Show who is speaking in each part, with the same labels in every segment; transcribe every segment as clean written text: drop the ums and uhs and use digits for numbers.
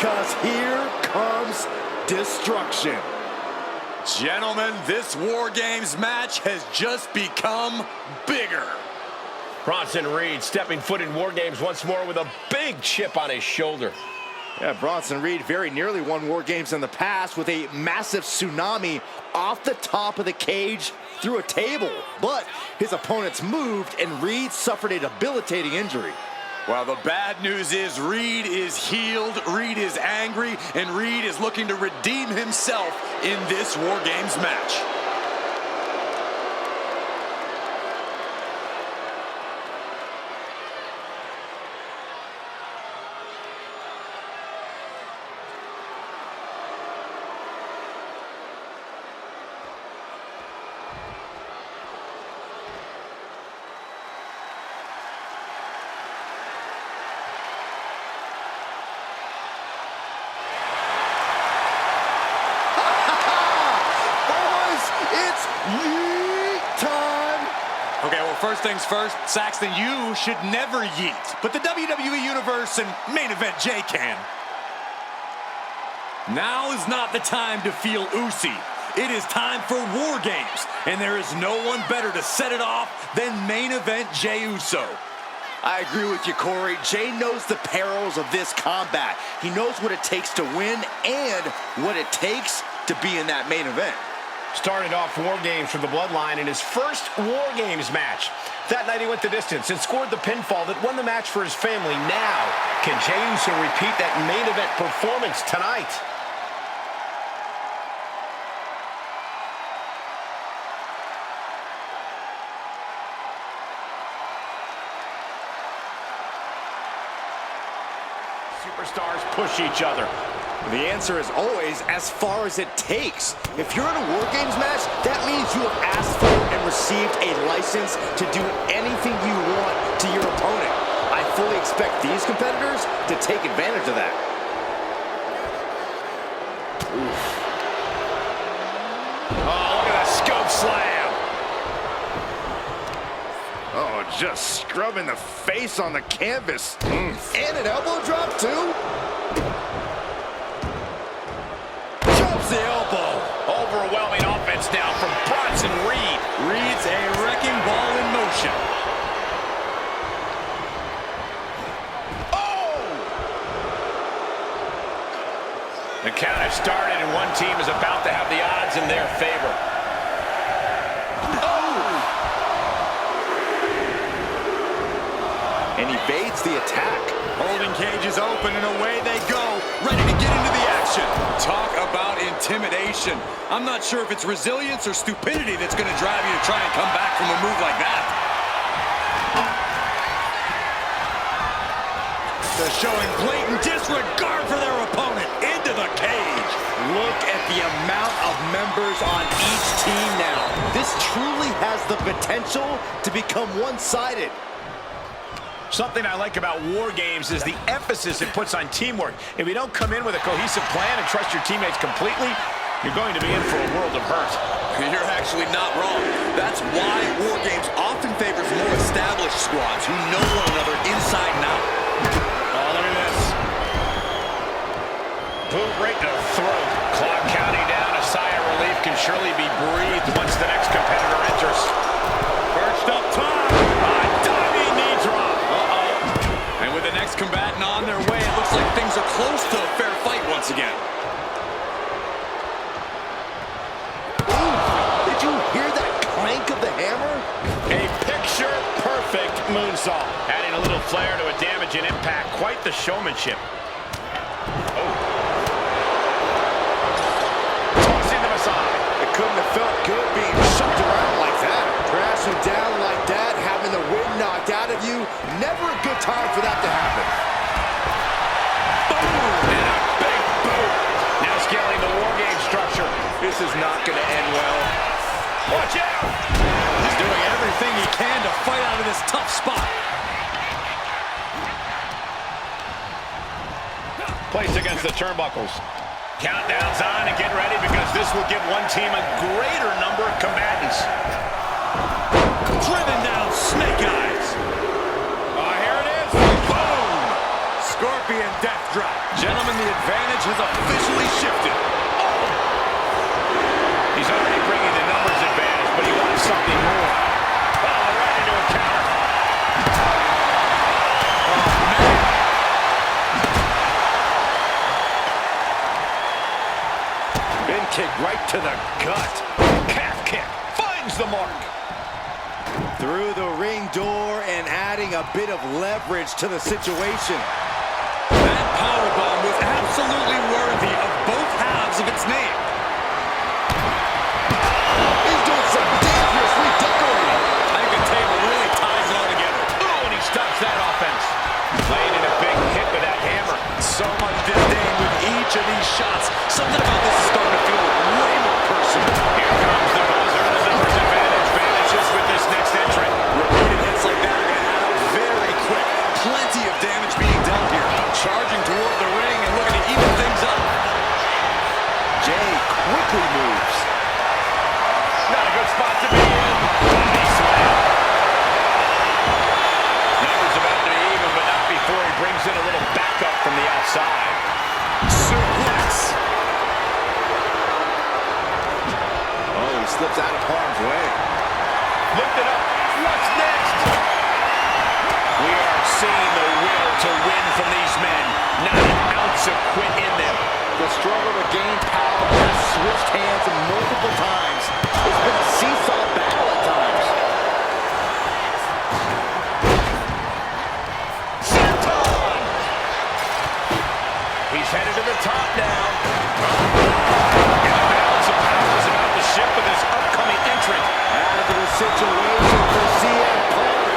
Speaker 1: because here comes destruction.
Speaker 2: Gentlemen, this War Games match has just become bigger.
Speaker 3: Bronson Reed stepping foot in War Games once more with a big chip on his shoulder.
Speaker 1: Yeah, Bronson Reed very nearly won War Games in the past with a massive tsunami off the top of the cage through a table. But his opponents moved and Reed suffered a debilitating injury.
Speaker 2: Well, the bad news is Reed is healed, Reed is angry, and Reed is looking to redeem himself in this War Games match. Okay, well, first things first, Saxton, you should never yeet, but the WWE Universe and main event Jay can. Now is not the time to feel oozy. It is time for War Games, and there is no one better to set it off than main event Jey Uso.
Speaker 1: I agree with you, Corey. Jey knows the perils of this combat. He knows what it takes to win and what it takes to be in that main event.
Speaker 3: Started off War Games for the Bloodline in his first War Games match. That night he went the distance and scored the pinfall that won the match for his family. Now, can Jey Uso repeat that main event performance tonight? Superstars push each other.
Speaker 1: The answer is always as far as it takes. If you're in a War Games match, that means you have asked for and received a license to do anything you want to your opponent. I fully expect these competitors to take advantage of that. Oof.
Speaker 3: Oh, look at that scope slam.
Speaker 1: Oh, just scrubbing the face on the canvas. And an elbow drop, too.
Speaker 2: The elbow.
Speaker 3: Overwhelming offense now from Bronson Reed.
Speaker 2: Reed's a wrecking ball in motion.
Speaker 3: Oh! The count has started and one team is about to have the odds in their favor.
Speaker 1: Oh! And evades the attack.
Speaker 2: Holding cages open and away they go, ready to get into the action. Talk about intimidation. I'm not sure if it's resilience or stupidity that's going to drive you to try and come back from a move like that. They're showing blatant disregard for their opponent. Into the cage.
Speaker 1: Look at the amount of members on each team now. This truly has the potential to become one-sided.
Speaker 3: Something I like about War Games is the emphasis it puts on teamwork. If you don't come in with a cohesive plan and trust your teammates completely, you're going to be in for a world of hurt.
Speaker 2: You're actually not wrong. That's why War Games often favors more established squads who know one another inside and out.
Speaker 3: Oh, look at this. Boot right to the throat. Clock counting down. A sigh of relief can surely be breathed once the next competitor enters.
Speaker 2: Perched up top. Diving knee drop. And with the next combatant on their way, it looks like things are close to a fair fight once again.
Speaker 1: Ooh, did you hear that clank of the hammer?
Speaker 3: A picture-perfect moonsault. Adding a little flair to a damage and impact. Quite the showmanship. Oh. Tossing them aside.
Speaker 1: It couldn't have felt good being shoved around like that. Crashing down like that, having the wind knocked out of you. Never a good time for that to happen.
Speaker 3: Boom! And a big boot. Now scaling the War Game structure. This is not going to end well. Watch out!
Speaker 2: He's doing everything he can to fight out of this tough spot.
Speaker 3: Placed against the turnbuckles. Countdown's on and get ready because this will give one team a greater number of combatants.
Speaker 2: Driven down Snake Eyes. Oh, here it is. Boom! champion death drop. Gentlemen, the advantage has officially shifted. Oh!
Speaker 3: He's already bringing the numbers advantage, but he wants something more. Oh, right into a counter.
Speaker 2: Oh, man.
Speaker 3: Big kick right to the gut. Calf kick finds the mark.
Speaker 1: Through the ring door and adding a bit of leverage to the situation.
Speaker 2: That powerbomb was absolutely worthy of both halves of its name.
Speaker 1: He's doing some dangerously decorating.
Speaker 2: I think the table really ties it all together.
Speaker 3: Oh, and he stops that offense. Laying in a big hit with that hammer.
Speaker 2: So much disdain with each of these shots. Something about this is starting to feel way more personal.
Speaker 3: Here comes the buzzer. The numbers advantage vanishes with this next entrant.
Speaker 2: Repeated hits like that are going to add up very quick. Plenty of damage being dealt here. Charging toward the ring and looking to even things up.
Speaker 1: Jay quickly moves.
Speaker 3: Not a good spot to be in. Body slam. Numbers about to be even, but not before he brings in a little backup from the outside.
Speaker 2: Suplex.
Speaker 1: Oh, he slips out of harm's way.
Speaker 3: Lift it up. What's next? We are seeing the will to win from these men. Not an ounce of quit in them.
Speaker 1: The struggle to gain power has switched hands multiple times. It's been a seesaw battle at times.
Speaker 3: Senton! He's headed to the top now. And the balance of power is about to shift with this upcoming entrant.
Speaker 1: Out of the situation for CM Punk.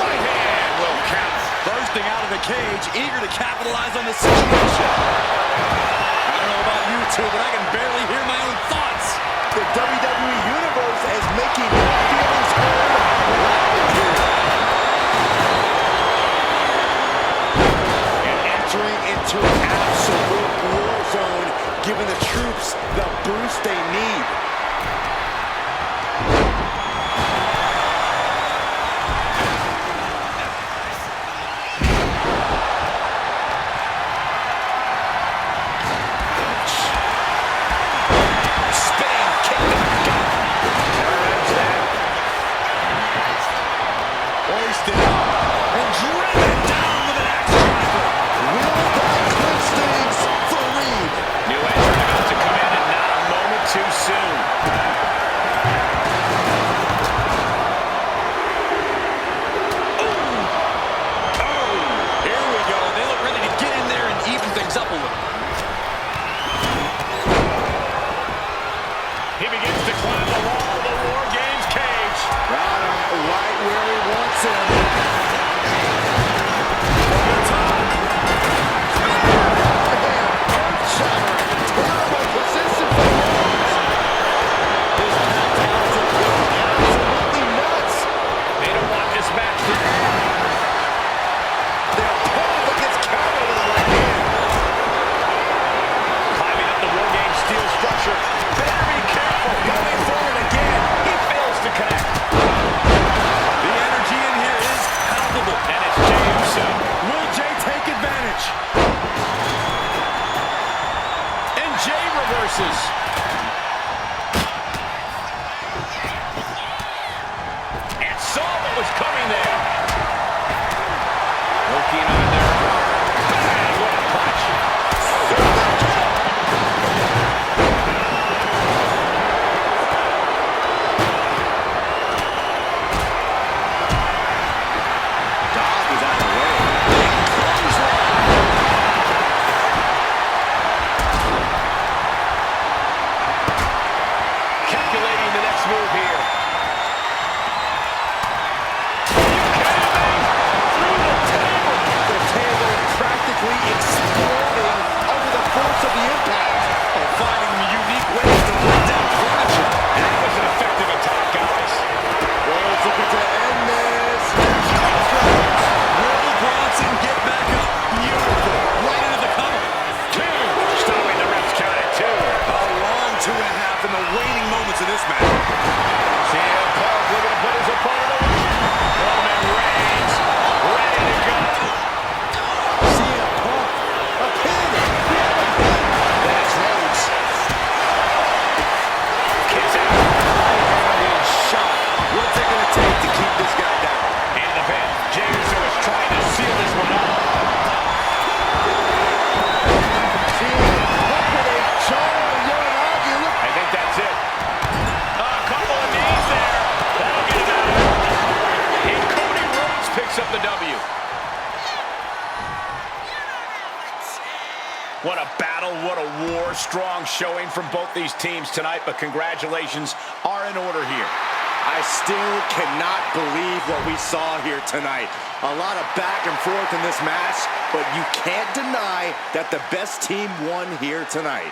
Speaker 3: Right hand will count.
Speaker 2: Bursting out of the cage, eager to capitalize on the situation. I don't know about you two, but I can barely hear my own thoughts.
Speaker 1: The WWE Universe is making their feelings heard loud and clear. And entering into an absolute war zone, giving the troops the boost they need.
Speaker 2: Hoisted up and driven down with an axe driver.
Speaker 1: Will that clip stings for Reed?
Speaker 3: New entrant about to come in and not a moment too soon.
Speaker 2: Here we go. They look ready to get in there and even things up a little.
Speaker 3: He begins to climb the wall of the War Games cage.
Speaker 1: Right where he wants him.
Speaker 3: From the top.
Speaker 1: Earth-shattering, terrible position for Rhodes. His tactics are going absolutely nuts.
Speaker 3: They don't want this match to end.
Speaker 1: Their opponent gets countered with a right hand.
Speaker 3: Climbing up the War Games steel structure. Better be careful. Going forward again. He fails to connect.
Speaker 2: The energy in here is palpable.
Speaker 3: And it's Jey Uso.
Speaker 2: Will Jey take advantage?
Speaker 3: And Jey reverses. And saw what was coming there. Working on their mark. Bang! What a punch.
Speaker 1: Dog is out of the way.
Speaker 3: What a battle, what a war. Strong showing from both these teams tonight, but congratulations are in order here.
Speaker 1: I still cannot believe what we saw here tonight. A lot of back and forth in this match, but you can't deny that the best team won here tonight.